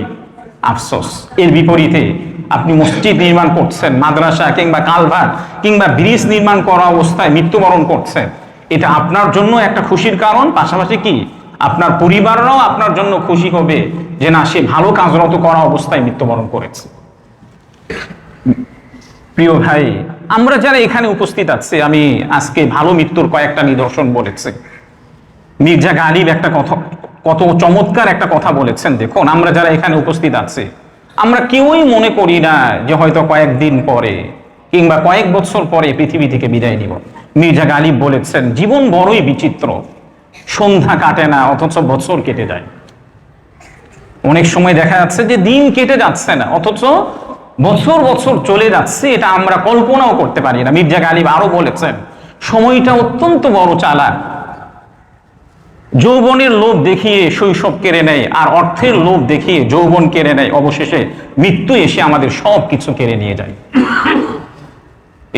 আফসোস। এর বিপরীতে আপনি মসজিদ নির্মাণ করছেন, মাদ্রাসা কিংবা কালভার্ট কিংবা ব্রিজ নির্মাণ করা অবস্থায় মৃত্যুবরণ করছেন, এটা আপনার জন্য একটা খুশির কারণ। পাশাপাশি কি আপনার পরিবাররাও আপনার জন্য খুশি হবে যে না, সে ভালো কাজরত করা অবস্থায় মৃত্যুবরণ করেছে। প্রিয় ভাই, আমরা যারা এখানে উপস্থিত আছি, আমি আজকে ভালো মৃত্যুর কয়েকটা নিদর্শন বলেছি। মির্জা গালিব একটা কথা, কত চমৎকার একটা কথা বলেছেন। দেখুন, আমরা যারা এখানে উপস্থিত আছি, আমরা কেউই মনে করি না যে হয়তো কয়েকদিন পরে কিংবা কয়েক বছর পরে পৃথিবী থেকে বিদায় নিব। মির্জা গালিব বলেছেন, জীবন বড়ই বিচিত্র, সন্ধ্যা কাটে না অথচ বছর কেটে যায়। অনেক সময় দেখা যাচ্ছে যে দিন কেটে যাচ্ছে না অথচ বছর বছর চলে যাচ্ছে, এটা আমরা কল্পনাও করতে পারি না। মির্জা গালিব আরো বলেছেন, সময়টা অত্যন্ত বড় চালাক, যৌবনের লোভ দেখিয়ে শৈশব কেড়ে নেয়, আর অর্থের লোভ দেখিয়ে যৌবন কেড়ে নেয়, অবশেষে মৃত্যু এসে আমাদের সব কিছু কেড়ে নিয়ে যায়।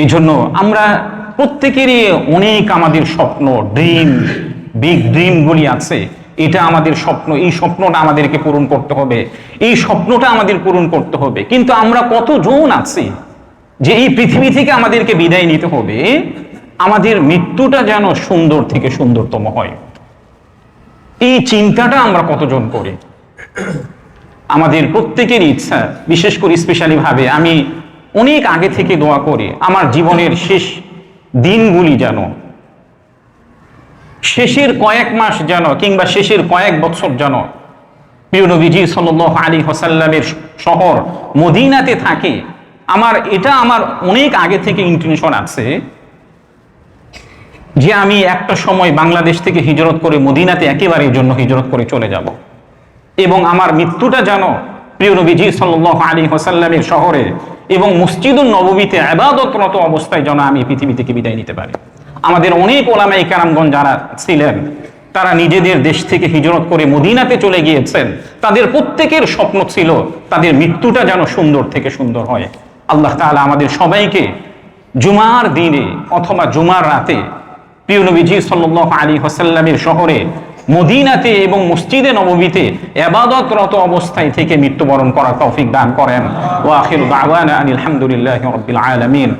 এই জন্য আমরা প্রত্যেকেরই অনেক আমাদের স্বপ্ন, ড্রিম, বিগ ড্রিমগুলি আছে। এটা আমাদের স্বপ্ন, এই স্বপ্নটা আমাদেরকে পূরণ করতে হবে, এই স্বপ্নটা আমাদের পূরণ করতে হবে। কিন্তু আমরা কতজন আছি যে এই পৃথিবী থেকে আমাদেরকে বিদায় নিতে হবে, আমাদের মৃত্যুটা যেন সুন্দর থেকে সুন্দরতম হয়, এই চিন্তাটা আমরা কতজন করি? আমাদের প্রত্যেকেরই ইচ্ছা, বিশেষ করে স্পেশালি ভাবে আমি অনেক আগে থেকে দোয়া করি আমার জীবনের শেষ দিনগুলি যেন, শেষের কয়েক মাস যেন কিংবা শেষের কয়েক বছর যেন প্রিয় নবীজি সাল্লাল্লাহু আলাইহি ওয়াসাল্লামের শহর মদিনাতে থাকে। এটা আমার অনেক আগে থেকে ইন্টেনশন আছে যে আমি একটা সময় বাংলাদেশ থেকে হিজরত করে মদিনাতে একেবারে জন্য হিজরত করে চলে যাব, এবং আমার মৃত্যুটা যেন প্রিয় নবীজি সাল্লাল্লাহু আলাইহি ওয়াসাল্লামের শহরে এবং মসজিদুন নববীতে ইবাদতরত অবস্থায় যেন আমি পৃথিবী থেকে বিদায় নিতে পারি। আমাদের অনেক ওলামায়ে কেরামগণ যারা ছিলেন, তারা নিজেদের দেশ থেকে হিজরত করে মদিনাতে চলে গিয়েছেন, তাদের প্রত্যেকের স্বপ্ন ছিল তাদের মৃত্যুটা যেন সুন্দর থেকে সুন্দর হয়। আল্লাহ তাআলা আমাদের সবাইকে জুমার দিনে অথবা জুমার রাতে প্রিয় নবীজি সাল্লাল্লাহু আলাইহি ওয়াসাল্লামের শহরে মদিনাতে এবং মসজিদে নববীতে ইবাদতরত অবস্থায় থেকে মৃত্যুবরণ করার তৌফিক দান করেন। ওয়া আখিরু দাওয়ানা আনিল হামদুলিল্লাহি রাব্বিল আলামিন।